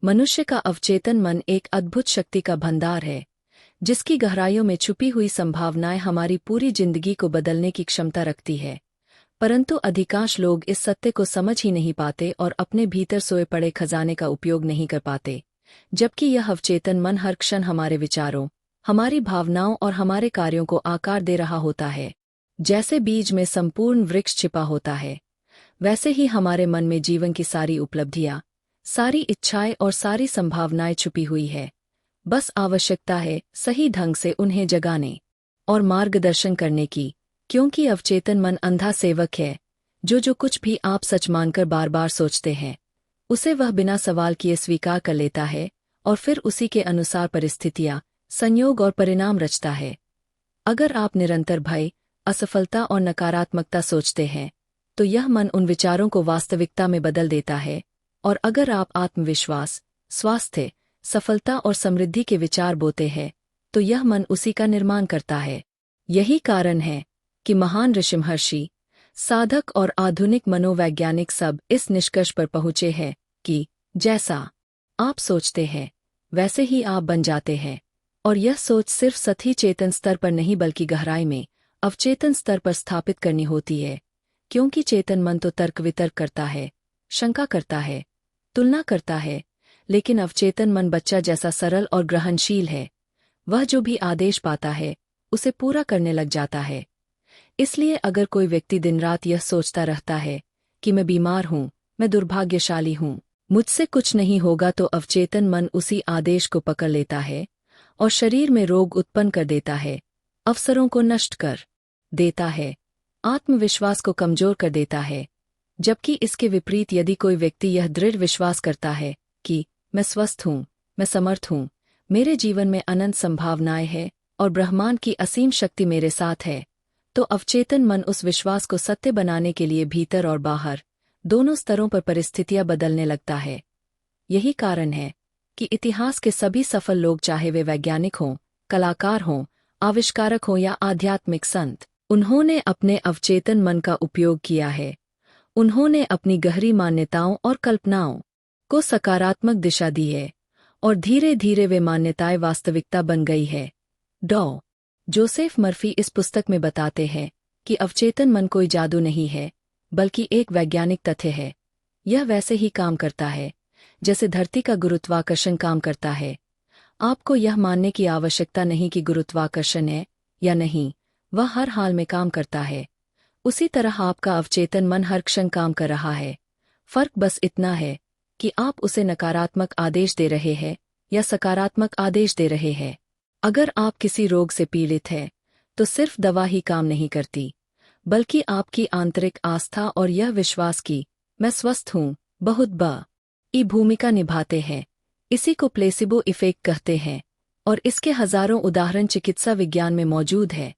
मनुष्य का अवचेतन मन एक अद्भुत शक्ति का भंडार है, जिसकी गहराइयों में छुपी हुई संभावनाएं हमारी पूरी जिंदगी को बदलने की क्षमता रखती है। परंतु अधिकांश लोग इस सत्य को समझ ही नहीं पाते और अपने भीतर सोए पड़े खजाने का उपयोग नहीं कर पाते, जबकि यह अवचेतन मन हर क्षण हमारे विचारों, हमारी भावनाओं और हमारे कार्यों को आकार दे रहा होता है। जैसे बीज में संपूर्ण वृक्ष छिपा होता है, वैसे ही हमारे मन में जीवन की सारी उपलब्धियां, सारी इच्छाएं और सारी संभावनाएं छुपी हुई है। बस आवश्यकता है सही ढंग से उन्हें जगाने और मार्गदर्शन करने की, क्योंकि अवचेतन मन अंधा सेवक है, जो कुछ भी आप सच मानकर बार बार सोचते हैं, उसे वह बिना सवाल किए स्वीकार कर लेता है और फिर उसी के अनुसार परिस्थितियां, संयोग और परिणाम रचता है। अगर आप निरंतर भय, असफलता और नकारात्मकता सोचते हैं, तो यह मन उन विचारों को वास्तविकता में बदल देता है, और अगर आप आत्मविश्वास, स्वास्थ्य, सफलता और समृद्धि के विचार बोते हैं, तो यह मन उसी का निर्माण करता है। यही कारण है कि महान ऋषि, महर्षि, साधक और आधुनिक मनोवैज्ञानिक सब इस निष्कर्ष पर पहुंचे हैं कि जैसा आप सोचते हैं, वैसे ही आप बन जाते हैं। और यह सोच सिर्फ सतही चेतन स्तर पर नहीं बल्कि गहराई में, अवचेतन स्तर पर स्थापित करनी होती है, क्योंकि चेतन मन तो तर्क वितर्क करता है, शंका करता है, तुलना करता है, लेकिन अवचेतन मन बच्चा जैसा सरल और ग्रहणशील है। वह जो भी आदेश पाता है, उसे पूरा करने लग जाता है। इसलिए अगर कोई व्यक्ति दिन रात यह सोचता रहता है कि मैं बीमार हूँ, मैं दुर्भाग्यशाली हूँ, मुझसे कुछ नहीं होगा, तो अवचेतन मन उसी आदेश को पकड़ लेता है और शरीर में रोग उत्पन्न कर देता है, अवसरों को नष्ट कर देता है, आत्मविश्वास को कमजोर कर देता है। जबकि इसके विपरीत यदि कोई व्यक्ति यह दृढ़ विश्वास करता है कि मैं स्वस्थ हूँ, मैं समर्थ हूँ, मेरे जीवन में अनंत संभावनाएं हैं और ब्रह्मांड की असीम शक्ति मेरे साथ है, तो अवचेतन मन उस विश्वास को सत्य बनाने के लिए भीतर और बाहर, दोनों स्तरों पर परिस्थितियां बदलने लगता है। यही कारण है कि इतिहास के सभी सफल लोग, चाहे वे वैज्ञानिक हों, कलाकार हों, आविष्कारक हों या आध्यात्मिक संत, उन्होंने अपने अवचेतन मन का उपयोग किया है। उन्होंने अपनी गहरी मान्यताओं और कल्पनाओं को सकारात्मक दिशा दी है, और धीरे धीरे वे मान्यताएं वास्तविकता बन गई है। डॉ. जोसेफ मर्फी इस पुस्तक में बताते हैं कि अवचेतन मन कोई जादू नहीं है, बल्कि एक वैज्ञानिक तथ्य है। यह वैसे ही काम करता है जैसे धरती का गुरुत्वाकर्षण काम करता है। आपको यह मानने की आवश्यकता नहीं कि गुरुत्वाकर्षण है या नहीं, वह हर हाल में काम करता है। उसी तरह आपका अवचेतन मन हर क्षण काम कर रहा है। फर्क बस इतना है कि आप उसे नकारात्मक आदेश दे रहे हैं या सकारात्मक आदेश दे रहे हैं। अगर आप किसी रोग से पीड़ित हैं, तो सिर्फ दवा ही काम नहीं करती, बल्कि आपकी आंतरिक आस्था और यह विश्वास कि मैं स्वस्थ हूँ बहुत बड़ी भूमिका निभाते हैं। इसी को प्लेसिबो इफेक्ट कहते हैं, और इसके हजारों उदाहरण चिकित्सा विज्ञान में मौजूद है,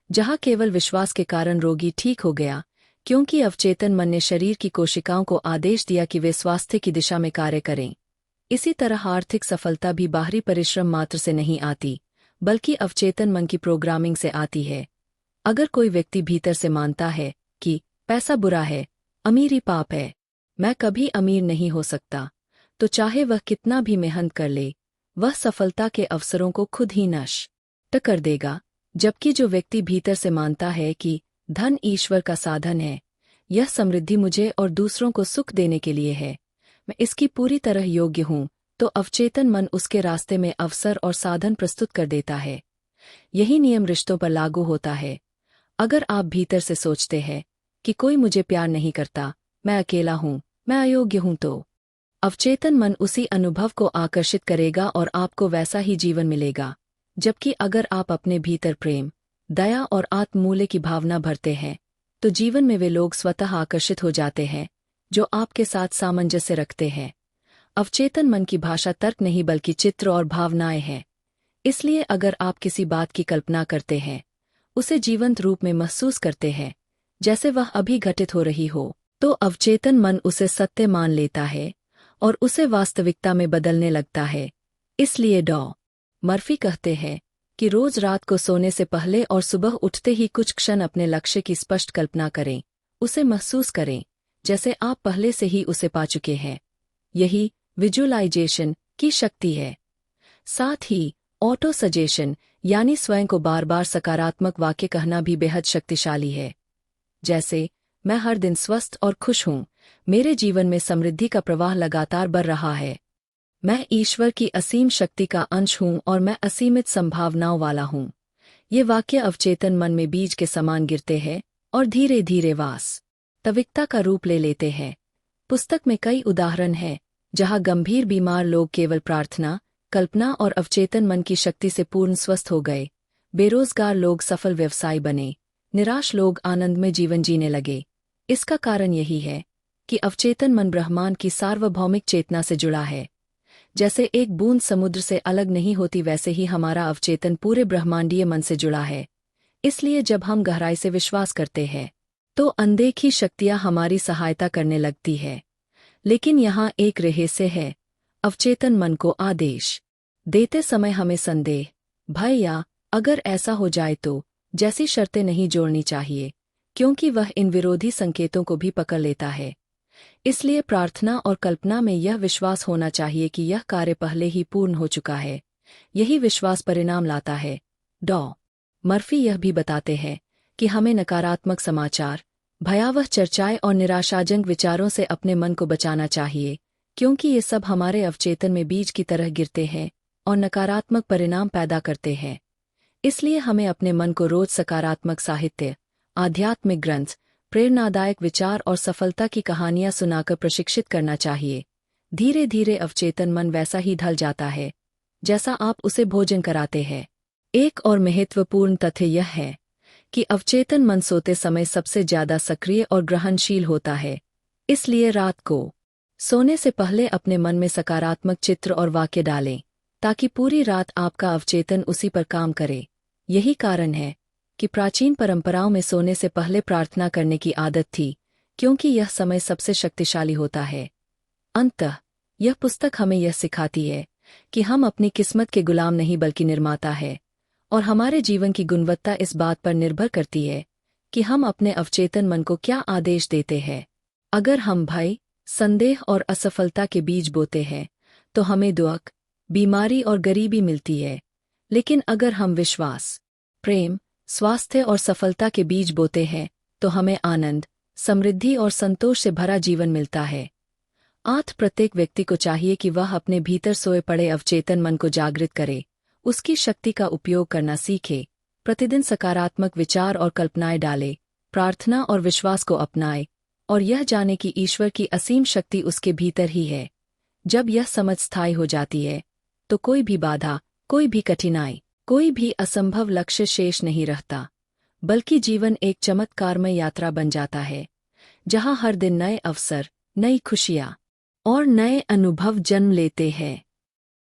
जहां केवल विश्वास के कारण रोगी ठीक हो गया, क्योंकि अवचेतन मन ने शरीर की कोशिकाओं को आदेश दिया कि वे स्वास्थ्य की दिशा में कार्य करें। इसी तरह आर्थिक सफलता भी बाहरी परिश्रम मात्र से नहीं आती, बल्कि अवचेतन मन की प्रोग्रामिंग से आती है। अगर कोई व्यक्ति भीतर से मानता है कि पैसा बुरा है, अमीरी पाप है, मैं कभी अमीर नहीं हो सकता, तो चाहे वह कितना भी मेहनत कर ले, वह सफलता के अवसरों को खुद ही नष्ट कर देगा। जबकि जो व्यक्ति भीतर से मानता है कि धन ईश्वर का साधन है, यह समृद्धि मुझे और दूसरों को सुख देने के लिए है, मैं इसकी पूरी तरह योग्य हूँ, तो अवचेतन मन उसके रास्ते में अवसर और साधन प्रस्तुत कर देता है। यही नियम रिश्तों पर लागू होता है। अगर आप भीतर से सोचते हैं कि कोई मुझे प्यार नहीं करता, मैं अकेला हूँ, मैं अयोग्य हूँ, तो अवचेतन मन उसी अनुभव को आकर्षित करेगा और आपको वैसा ही जीवन मिलेगा। जबकि अगर आप अपने भीतर प्रेम, दया और आत्ममूल्य की भावना भरते हैं, तो जीवन में वे लोग स्वतः आकर्षित हो जाते हैं जो आपके साथ सामंजस्य रखते हैं। अवचेतन मन की भाषा तर्क नहीं बल्कि चित्र और भावनाएं हैं। इसलिए अगर आप किसी बात की कल्पना करते हैं, उसे जीवंत रूप में महसूस करते हैं, जैसे वह अभी घटित हो रही हो, तो अवचेतन मन उसे सत्य मान लेता है और उसे वास्तविकता में बदलने लगता है। इसलिए डॉ. मर्फी कहते हैं कि रोज रात को सोने से पहले और सुबह उठते ही कुछ क्षण अपने लक्ष्य की स्पष्ट कल्पना करें, उसे महसूस करें जैसे आप पहले से ही उसे पा चुके हैं। यही विजुअलाइजेशन की शक्ति है। साथ ही ऑटो सजेशन यानी स्वयं को बार बार सकारात्मक वाक्य कहना भी बेहद शक्तिशाली है। जैसे, मैं हर दिन स्वस्थ और खुश हूँ, मेरे जीवन में समृद्धि का प्रवाह लगातार बढ़ रहा है, मैं ईश्वर की असीम शक्ति का अंश हूँ और मैं असीमित संभावनाओं वाला हूँ। ये वाक्य अवचेतन मन में बीज के समान गिरते हैं और धीरे धीरे वास्तविकता का रूप ले लेते हैं। पुस्तक में कई उदाहरण हैं जहाँ गंभीर बीमार लोग केवल प्रार्थना, कल्पना और अवचेतन मन की शक्ति से पूर्ण स्वस्थ हो गए। बेरोजगार लोग सफल व्यवसायी बने, निराश लोग आनंद में जीवन जीने लगे। इसका कारण यही है कि अवचेतन मन ब्रह्मांड की सार्वभौमिक चेतना से जुड़ा है। जैसे एक बूंद समुद्र से अलग नहीं होती, वैसे ही हमारा अवचेतन पूरे ब्रह्मांडीय मन से जुड़ा है। इसलिए जब हम गहराई से विश्वास करते हैं तो अनदेखी शक्तियां हमारी सहायता करने लगती है। लेकिन यहाँ एक रहस्य है, अवचेतन मन को आदेश देते समय हमें संदेह, भय या अगर ऐसा हो जाए तो जैसी शर्तें नहीं जोड़नी चाहिए, क्योंकि वह इन विरोधी संकेतों को भी पकड़ लेता है। इसलिए प्रार्थना और कल्पना में यह विश्वास होना चाहिए कि यह कार्य पहले ही पूर्ण हो चुका है। यही विश्वास परिणाम लाता है। डॉ. मर्फी यह भी बताते हैं कि हमें नकारात्मक समाचार, भयावह चर्चाएं और निराशाजनक विचारों से अपने मन को बचाना चाहिए, क्योंकि ये सब हमारे अवचेतन में बीज की तरह गिरते हैं और नकारात्मक परिणाम पैदा करते हैं। इसलिए हमें अपने मन को रोज सकारात्मक साहित्य, आध्यात्मिक ग्रंथ, प्रेरणादायक विचार और सफलता की कहानियां सुनाकर प्रशिक्षित करना चाहिए। धीरे धीरे अवचेतन मन वैसा ही ढल जाता है जैसा आप उसे भोजन कराते हैं। एक और महत्वपूर्ण तथ्य यह है कि अवचेतन मन सोते समय सबसे ज्यादा सक्रिय और ग्रहणशील होता है। इसलिए रात को सोने से पहले अपने मन में सकारात्मक चित्र और वाक्य डालें, ताकि पूरी रात आपका अवचेतन उसी पर काम करे। यही कारण है कि प्राचीन परंपराओं में सोने से पहले प्रार्थना करने की आदत थी, क्योंकि यह समय सबसे शक्तिशाली होता है। अंततः यह पुस्तक हमें यह सिखाती है कि हम अपनी किस्मत के गुलाम नहीं बल्कि निर्माता है, और हमारे जीवन की गुणवत्ता इस बात पर निर्भर करती है कि हम अपने अवचेतन मन को क्या आदेश देते हैं। अगर हम भय, संदेह और असफलता के बीज बोते हैं तो हमें दुख, बीमारी और गरीबी मिलती है। लेकिन अगर हम विश्वास, प्रेम, स्वास्थ्य और सफलता के बीज बोते हैं तो हमें आनंद, समृद्धि और संतोष से भरा जीवन मिलता है। प्रत्येक व्यक्ति को चाहिए कि वह अपने भीतर सोए पड़े अवचेतन मन को जागृत करे, उसकी शक्ति का उपयोग करना सीखे, प्रतिदिन सकारात्मक विचार और कल्पनाएं डाले, प्रार्थना और विश्वास को अपनाए और यह जाने कि ईश्वर की असीम शक्ति उसके भीतर ही है। जब यह समझ स्थायी हो जाती है तो कोई भी बाधा, कोई भी कठिनाई, कोई भी असंभव लक्ष्य शेष नहीं रहता, बल्कि जीवन एक चमत्कारमय यात्रा बन जाता है, जहां हर दिन नए अवसर, नई खुशियां और नए अनुभव जन्म लेते हैं।